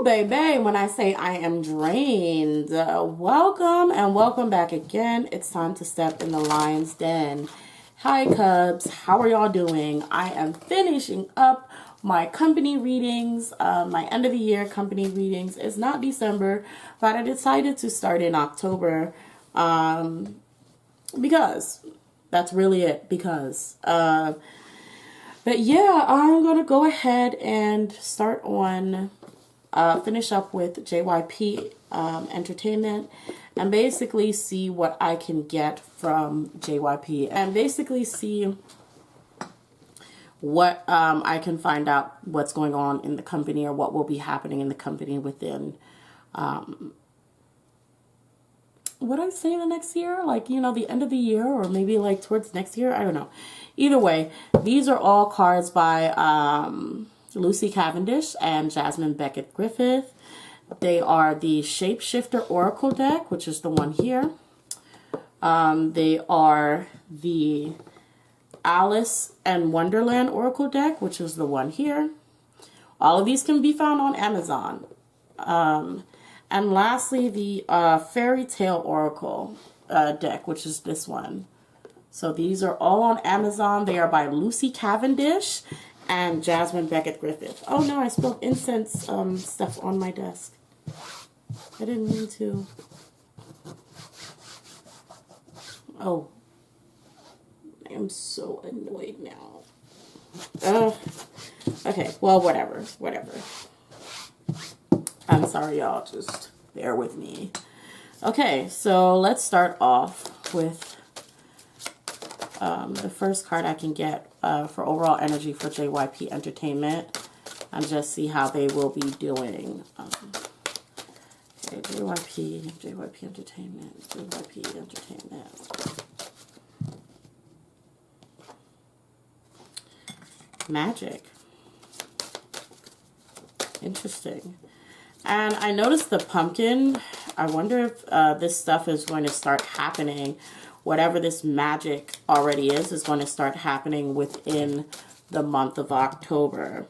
baby, when I say I am drained. Welcome and welcome back again. It's time to step in the lion's den. Hi, Cubs. How are y'all doing? I am finishing up my company readings, my end of the year company readings. It's not December, but I decided to start in October because that's really it. But yeah, I'm going to go ahead and start on, finish up with JYP Entertainment and basically see what I can get from JYP and basically see what I can find out what's going on in the company or what will be happening in the company within, what I say the next year, like, you know, the end of the year or maybe like towards next year. I don't know. Either way, these are all cards by Lucy Cavendish and Jasmine Beckett Griffith. They are the Shapeshifter Oracle deck, which is the one here. They are the Alice and Wonderland Oracle deck, which is the one here. All of these can be found on Amazon. And lastly, the Fairy Tale Oracle deck, which is this one. So these are all on Amazon. They are by Lucy Cavendish and Jasmine Beckett Griffith. Oh no, I spilled incense stuff on my desk. I didn't mean to. Oh. I am so annoyed now. Okay, well, whatever. I'm sorry, y'all. Just bear with me. Okay, so let's start off with the first card I can get for overall energy for JYP Entertainment and just see how they will be doing. Okay, JYP Entertainment. Magic. Interesting. And I noticed the pumpkin. I wonder if this stuff is going to start happening. Whatever this magic already is going to start happening within the month of October.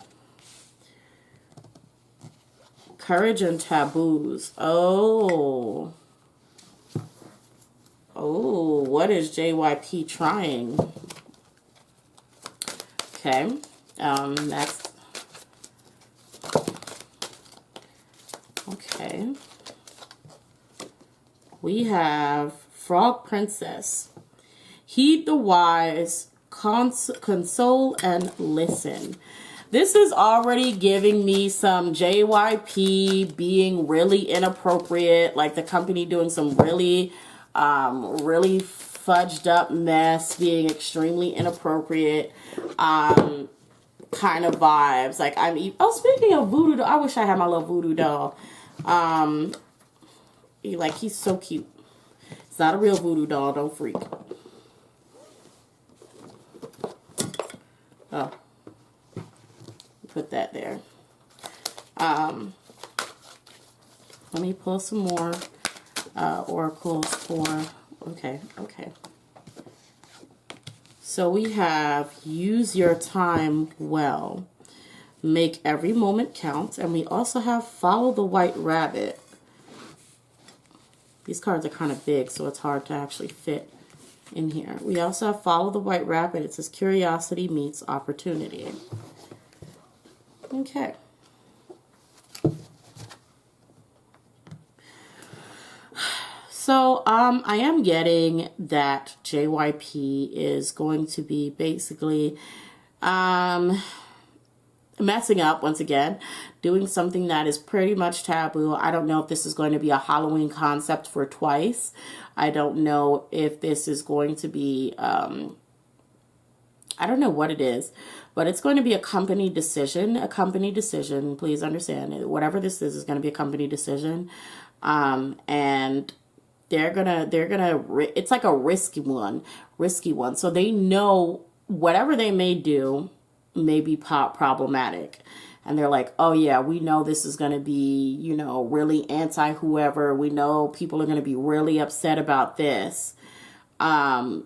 Courage and taboos. Oh, what is JYP trying? Okay, next. Okay. We have Frog Princess. Heed the wise, console and listen. This is already giving me some JYP being really inappropriate, like the company doing some really fudged up mess, being extremely inappropriate, kind of vibes. Like speaking of voodoo doll, I wish I had my little voodoo doll. He's so cute. It's not a real voodoo doll, don't freak. Oh. Put that there. Let me pull some more oracles for, okay. So we have use your time well, make every moment count, and we also have follow the white rabbit. These cards are kind of big, so it's hard to actually fit in here. We also have follow the white rabbit. It says curiosity meets opportunity. Okay. So, I am getting that JYP is going to be basically, messing up once again, doing something that is pretty much taboo. I don't know if this is going to be a Halloween concept for Twice. I don't know if this is going to be, I don't know what it is, but it's going to be a company decision. Please understand, whatever this is going to be a company decision. And they're gonna, it's like a risky one. So they know whatever they may do may be problematic. And they're like, oh yeah, we know this is going to be, you know, really anti whoever. We know people are going to be really upset about this. And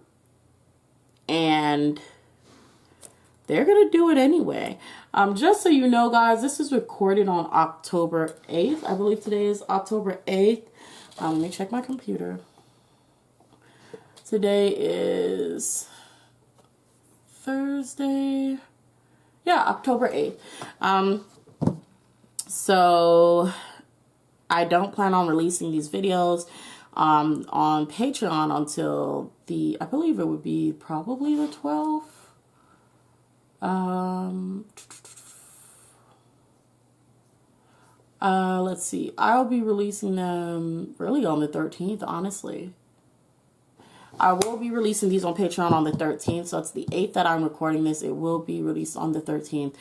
they're going to do it anyway. Just so you know, guys, this is recorded on October 8th. I believe today is October 8th. Let me check my computer. Today is Thursday. Yeah, October 8th. So I don't plan on releasing these videos on Patreon until I believe it would be probably the 12th. Let's see. I'll be releasing them really on the 13th, honestly. I will be releasing these on Patreon on the 13th. So it's the 8th that I'm recording this. It will be released on the 13th.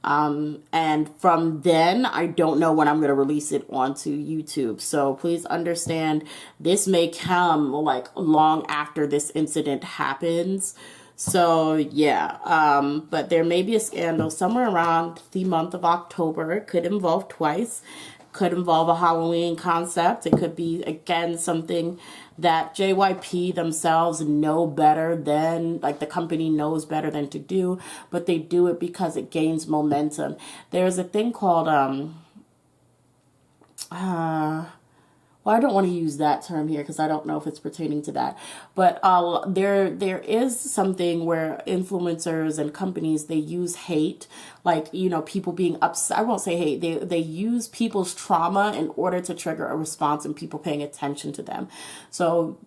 And from then, I don't know when I'm going to release it onto YouTube. So please understand, this may come like long after this incident happens. So yeah, but there may be a scandal somewhere around the month of October. It could involve twice. Could involve a Halloween concept. It could be, again, something that JYP themselves know better than, like the company knows better than to do, but they do it because it gains momentum. There's a thing called, well, I don't want to use that term here because I don't know if it's pertaining to that. But there is something where influencers and companies, they use hate, like, you know, people being upset. I won't say hate. They use people's trauma in order to trigger a response and people paying attention to them. So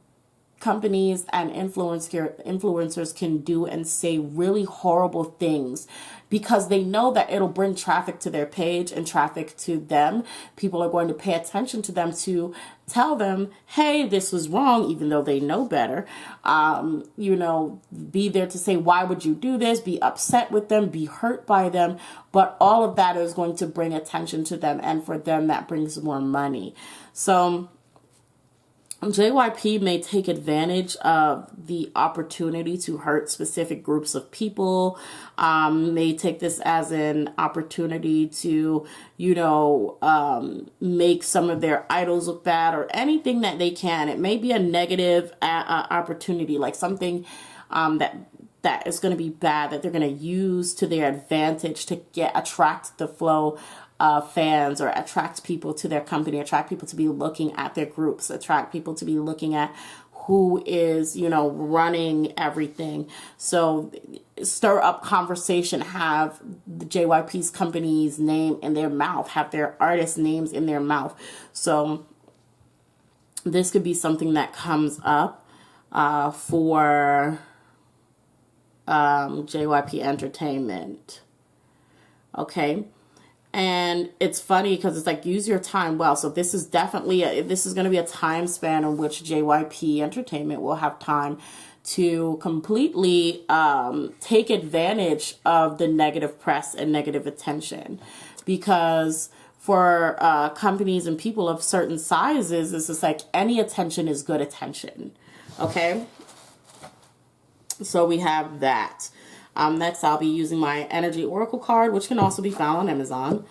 companies and influencers can do and say really horrible things because they know that it'll bring traffic to their page and traffic to them. People are going to pay attention to them to tell them, hey, this was wrong, even though they know better. You know, be there to say, why would you do this? Be upset with them, be hurt by them. But all of that is going to bring attention to them. And for them, that brings more money. So JYP may take advantage of the opportunity to hurt specific groups of people, may take this as an opportunity to, you know, make some of their idols look bad or anything that they can. It may be a negative opportunity, like something that is going to be bad that they're going to use to their advantage to attract the flow fans or attract people to their company, attract people to be looking at their groups, attract people to be looking at who is, you know, running everything. So stir up conversation, have the JYP's company's name in their mouth, have their artist names in their mouth. So this could be something that comes up for JYP Entertainment. Okay. And it's funny because it's like, use your time well. So this is definitely, this is going to be a time span in which JYP Entertainment will have time to completely take advantage of the negative press and negative attention. Because for companies and people of certain sizes, it's just like any attention is good attention. Okay? So we have that. Next, I'll be using my Energy Oracle card, which can also be found on Amazon.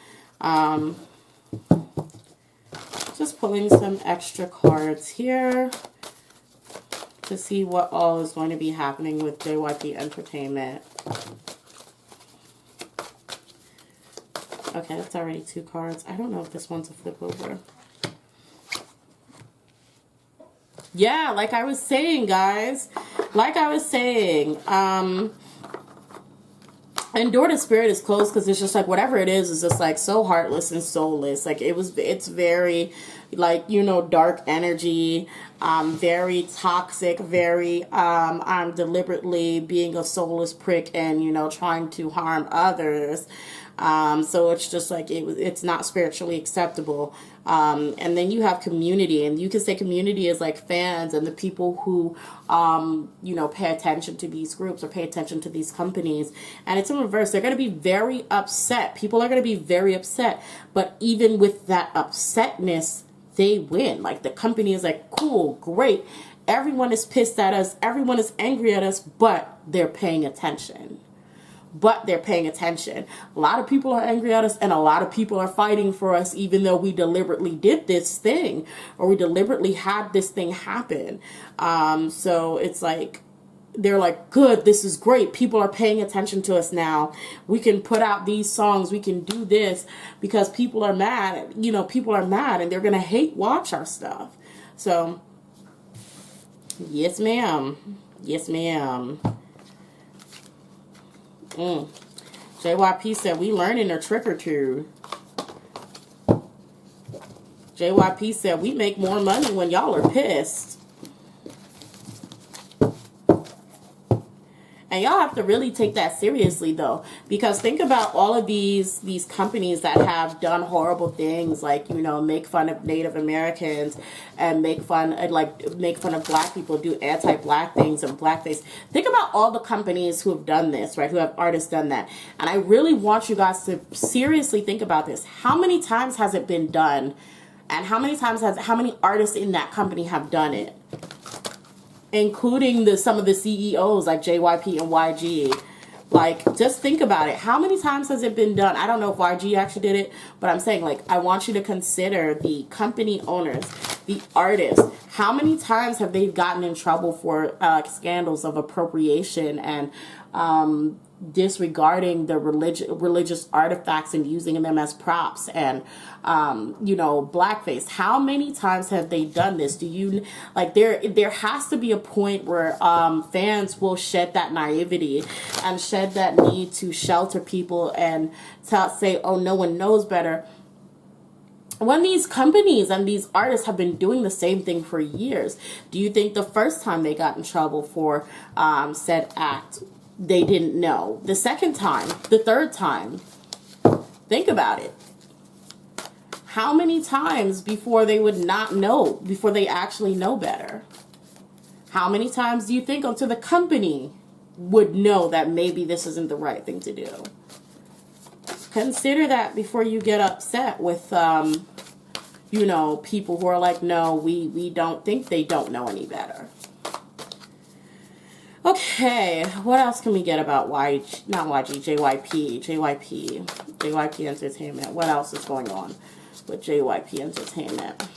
Just pulling some extra cards here to see what all is going to be happening with JYP Entertainment. Okay, that's already 2 cards. I don't know if this one's a flip over. Yeah, like I was saying, guys. Like I was saying, and Door to Spirit is closed because it's just like whatever it is just like so heartless and soulless. Like it's very like, you know, dark energy, very toxic, very I'm deliberately being a soulless prick and, you know, trying to harm others. So it's just like it's not spiritually acceptable. And then you have community, and you can say community is like fans and the people who, you know, pay attention to these groups or pay attention to these companies. And it's in reverse. They're going to be very upset. People are going to be very upset. But even with that upsetness, they win. Like the company is like, cool, great. Everyone is pissed at us. Everyone is angry at us, but they're paying attention. But they're paying attention. A lot of people are angry at us and a lot of people are fighting for us, even though we deliberately did this thing or we deliberately had this thing happen. So it's like, they're like, good, this is great. People are paying attention to us now. We can put out these songs. We can do this because people are mad. You know, people are mad and they're going to watch our stuff. So, yes, ma'am. Yes, ma'am. JYP said, we learning a trick or two. JYP said, we make more money when y'all are pissed. And y'all have to really take that seriously, though, because think about all of these companies that have done horrible things, like, you know, make fun of Native Americans and make fun of black people, do anti-black things and blackface. Think about all the companies who have done this, right? Who have artists done that. And I really want you guys to seriously think about this. How many times has it been done? And how many artists in that company have done it? Including some of the CEOs like JYP and YG. Like, just think about it. How many times has it been done? I don't know if YG actually did it, but I'm saying, like, I want you to consider the company owners, the artists. How many times have they gotten in trouble for scandals of appropriation and disregarding the religious artifacts and using them as props and you know, blackface? How many times have they done this? Do you like there has to be a point where fans will shed that naivety and shed that need to shelter people and say, oh, no one knows better, when these companies and these artists have been doing the same thing for years. Do you think the first time they got in trouble for said act, they didn't know? The second time, the third time? Think about it. How many times before they would not know, before they actually know better? How many times do you think until the company would know that maybe this isn't the right thing to do? Consider that before you get upset with, you know, people who are like, no, we don't think they don't know any better. Okay, what else can we get about JYP Entertainment? What else is going on with JYP Entertainment?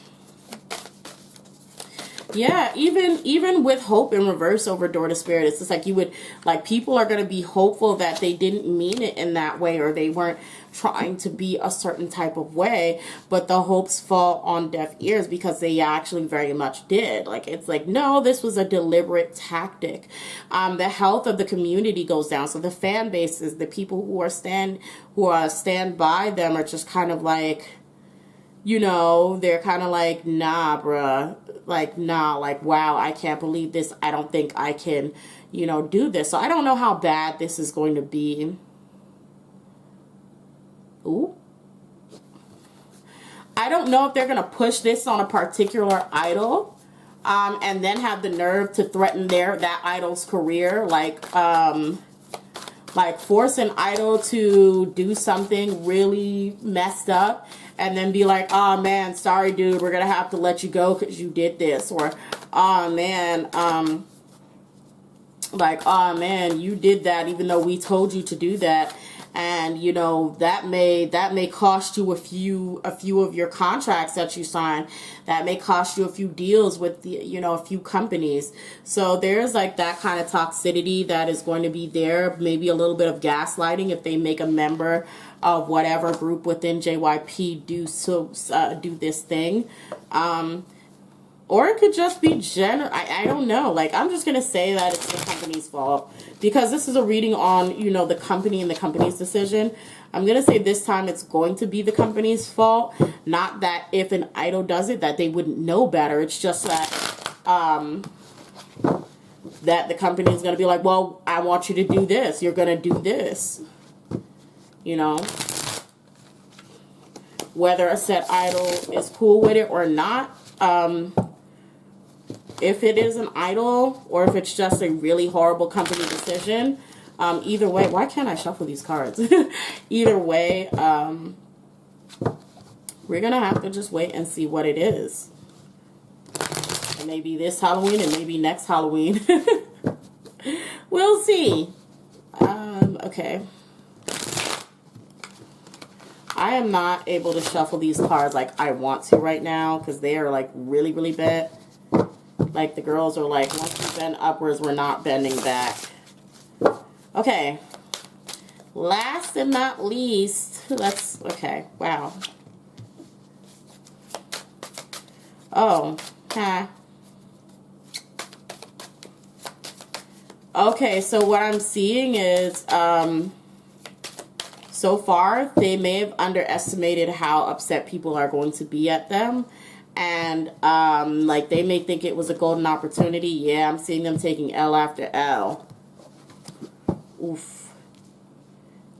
Yeah, even with hope in reverse over Door to Spirit, it's just like you would, like, people are going to be hopeful that they didn't mean it in that way, or they weren't trying to be a certain type of way, but the hopes fall on deaf ears because they actually very much did. Like, it's like, no, this was a deliberate tactic. The health of the community goes down, so the fan bases, the people who stand by them are just kind of like, you know, they're kind of like, nah, bruh. Like, nah, like, wow, I can't believe this. I don't think I can, you know, do this. So I don't know how bad this is going to be. Ooh. I don't know if they're going to push this on a particular idol, and then have the nerve to threaten that idol's career. Like force an idol to do something really messed up and then be like, oh man, sorry dude, we're gonna have to let you go because you did this. Or, oh man, oh man, you did that even though we told you to do that. And, you know, that may cost you a few of your contracts that you sign. That may cost you a few deals with a few companies. So there's like that kind of toxicity that is going to be there. Maybe a little bit of gaslighting if they make a member of whatever group within JYP do this thing. Or it could just be I don't know. Like, I'm just going to say that it's the company's fault. Because this is a reading on, you know, the company and the company's decision. I'm going to say this time it's going to be the company's fault. Not that if an idol does it, that they wouldn't know better. It's just that, that the company is going to be like, well, I want you to do this. You're going to do this. You know? Whether a said idol is cool with it or not. If it is an idol or if it's just a really horrible company decision, either way, why can't I shuffle these cards? Either way, we're going to have to just wait and see what it is. And maybe this Halloween and maybe next Halloween. We'll see. Okay. I am not able to shuffle these cards like I want to right now because they are like really, really bad. Like the girls are like, once we bend upwards, we're not bending back. Okay. Last and not least, okay, wow. Oh, huh. Okay, so what I'm seeing is, so far, they may have underestimated how upset people are going to be at them. And, like, they may think it was a golden opportunity. Yeah, I'm seeing them taking L after L. Oof.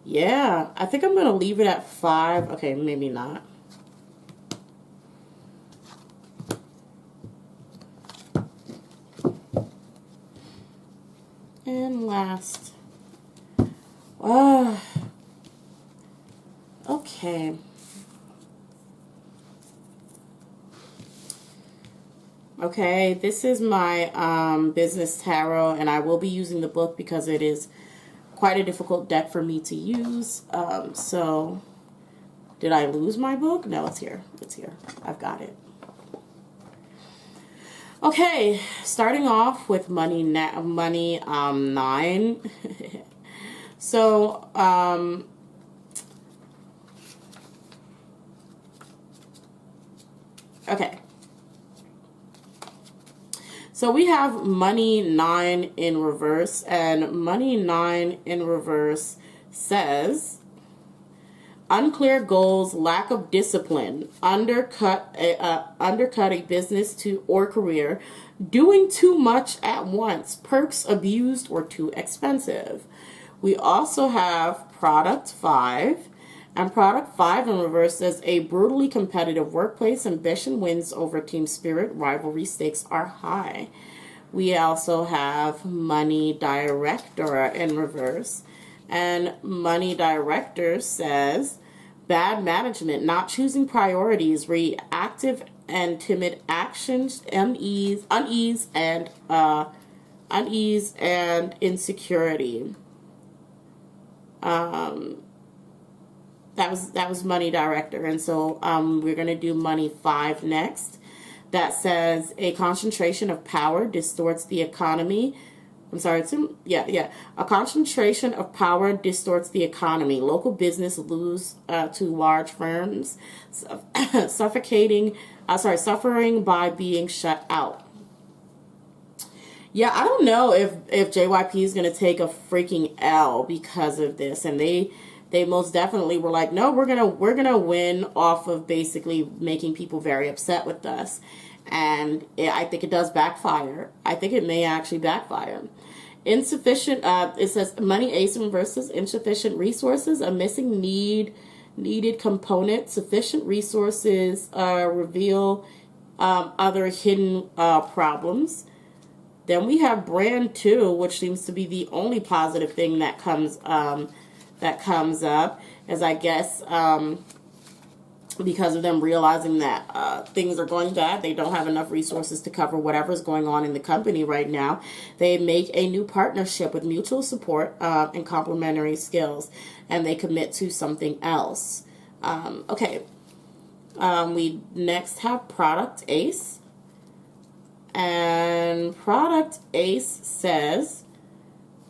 Yeah, I think I'm going to leave it at 5. Okay, maybe not. And last. Okay. Okay, this is my business tarot, and I will be using the book because it is quite a difficult deck for me to use. So, did I lose my book? No, it's here. It's here. I've got it. Okay, starting off with money 9. So, okay. So we have money 9 in reverse, and money 9 in reverse says unclear goals, lack of discipline, undercut a business or career, doing too much at once, perks abused or too expensive. We also have product 5. And product 5 in reverse says a brutally competitive workplace, ambition wins over team spirit, rivalry stakes are high. We also have money director in reverse. And money director says bad management, not choosing priorities, reactive and timid actions, unease and insecurity. That was money director, and so we're going to do money 5 next. That says a concentration of power distorts the economy. I'm sorry, a concentration of power distorts the economy. Local business lose to large firms, suffering by being shut out. Yeah, I don't know if JYP is going to take a freaking L because of this, and they most definitely were like, no, we're gonna win off of basically making people very upset with us, and I think it does backfire. I think it may actually backfire. Insufficient. It says money ace in reverse says insufficient resources, a missing needed component. Sufficient resources reveal other hidden problems. Then we have brand 2, which seems to be the only positive thing that comes up, as I guess because of them realizing that things are going bad, they don't have enough resources to cover whatever's going on in the company right now. They make a new partnership with mutual support and complementary skills, and they commit to something else. Okay, we next have product ace, and product ace says,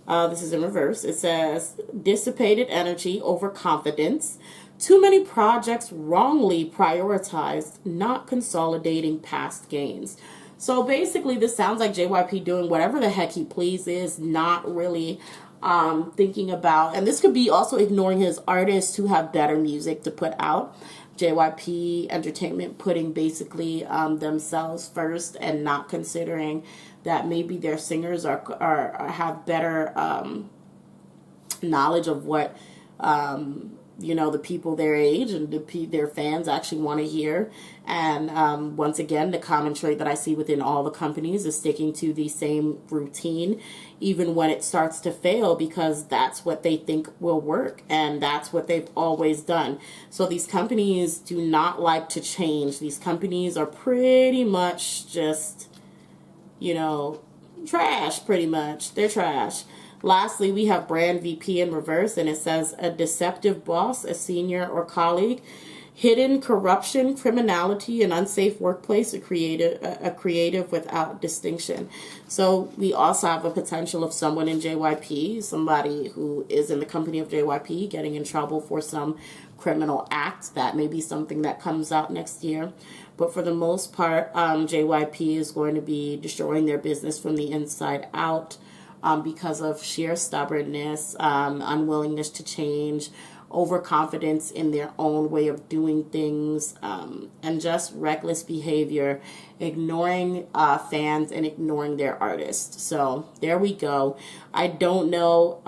this is in reverse. It says dissipated energy, overconfidence, too many projects wrongly prioritized, not consolidating past gains. So basically, this sounds like JYP doing whatever the heck he pleases, not really thinking about, and this could be also ignoring his artists who have better music to put out. JYP Entertainment putting basically themselves first and not considering that maybe their singers are have better knowledge of what the people their age and their fans actually want to hear. And once again, the common trait that I see within all the companies is sticking to the same routine, even when it starts to fail, because that's what they think will work, and that's what they've always done. So these companies do not like to change. These companies are pretty much just, trash, pretty much. They're trash. Lastly, we have brand VP in reverse, and it says a deceptive boss, a senior or colleague. Hidden corruption, criminality, and unsafe workplace, a creative without distinction. So we also have a potential of someone in JYP, somebody who is in the company of JYP getting in trouble for some criminal act. That may be something that comes out next year. But for the most part, JYP is going to be destroying their business from the inside out because of sheer stubbornness, unwillingness to change, overconfidence in their own way of doing things, and just reckless behavior, ignoring fans and ignoring their artists. So there we go. I don't know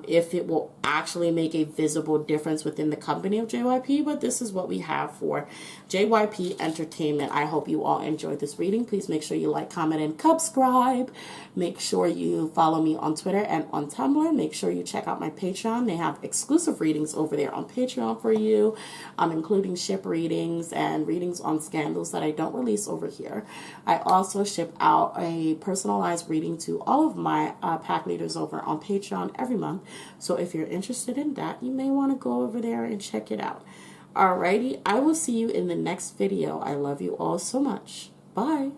if it will actually make a visible difference within the company of JYP, but this is what we have for JYP Entertainment. I hope you all enjoyed this reading. Please make sure you like, comment, and subscribe. Make sure you follow me on Twitter and on Tumblr. Make sure you check out my Patreon. They have exclusive readings over there on Patreon for you, including ship readings and readings on scandals that I don't release over here. I also ship out a personalized reading to all of my pack leaders over on Patreon every month. So if you're interested in that, you may want to go over there and check it out. Alrighty, I will see you in the next video. I love you all so much. Bye.